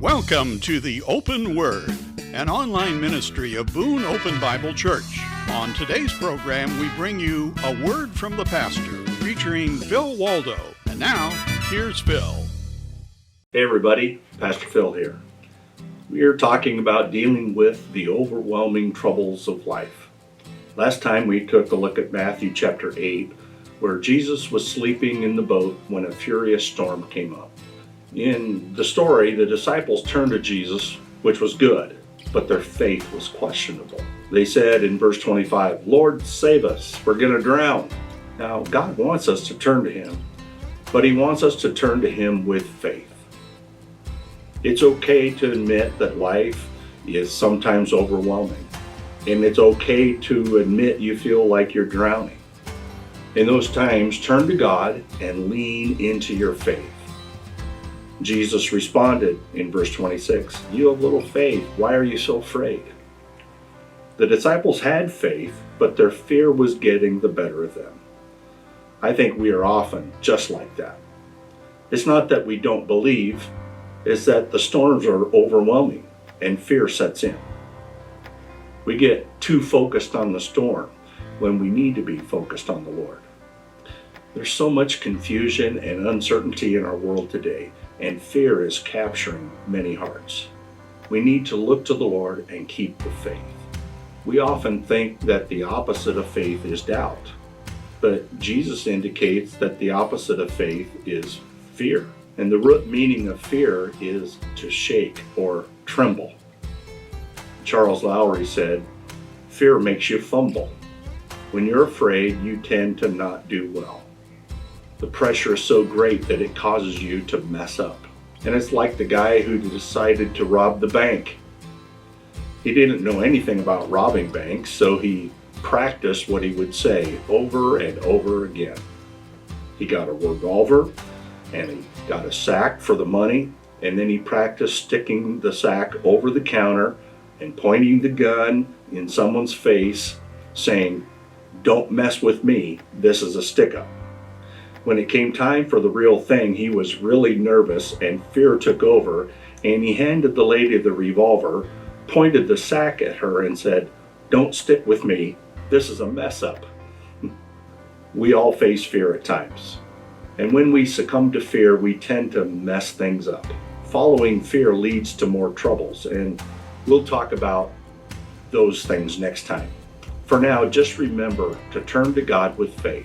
Welcome to the Open Word, an online ministry of Boone Open Bible Church. On today's program, we bring you a word from the pastor featuring Phil Waldo. And now, here's Phil. Hey everybody, Pastor Phil here. We are talking about dealing with the overwhelming troubles of life. Last time we took a look at Matthew chapter 8, where Jesus was sleeping in the boat when a furious storm came up. In the story, the disciples turned to Jesus, which was good, but their faith was questionable. They said in verse 25, "Lord, save us, we're going to drown." Now, God wants us to turn to Him, but He wants us to turn to Him with faith. It's okay to admit that life is sometimes overwhelming, and it's okay to admit you feel like you're drowning. In those times, turn to God and lean into your faith. Jesus responded in verse 26, "You have little faith, why are you so afraid?" The disciples had faith, but their fear was getting the better of them. I think we are often just like that. It's not that we don't believe, it's that the storms are overwhelming and fear sets in. We get too focused on the storm when we need to be focused on the Lord. There's so much confusion and uncertainty in our world today, and fear is capturing many hearts. We need to look to the Lord and keep the faith. We often think that the opposite of faith is doubt, but Jesus indicates that the opposite of faith is fear. And the root meaning of fear is to shake or tremble. Charles Lowry said, "Fear makes you fumble. When you're afraid, you tend to not do well. The pressure is so great that it causes you to mess up." And it's like the guy who decided to rob the bank. He didn't know anything about robbing banks, so he practiced what he would say over and over again. He got a revolver and he got a sack for the money, and then he practiced sticking the sack over the counter and pointing the gun in someone's face, saying, "Don't mess with me, this is a stick-up." When it came time for the real thing, he was really nervous and fear took over, and he handed the lady the revolver, pointed the sack at her and said, "Don't stick with me, this is a mess up." We all face fear at times. And when we succumb to fear, we tend to mess things up. Following fear leads to more troubles, and we'll talk about those things next time. For now, just remember to turn to God with faith.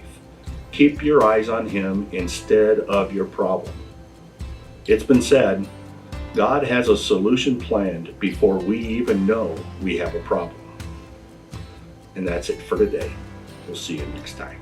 Keep your eyes on Him instead of your problem. It's been said, God has a solution planned before we even know we have a problem. And that's it for today. We'll see you next time.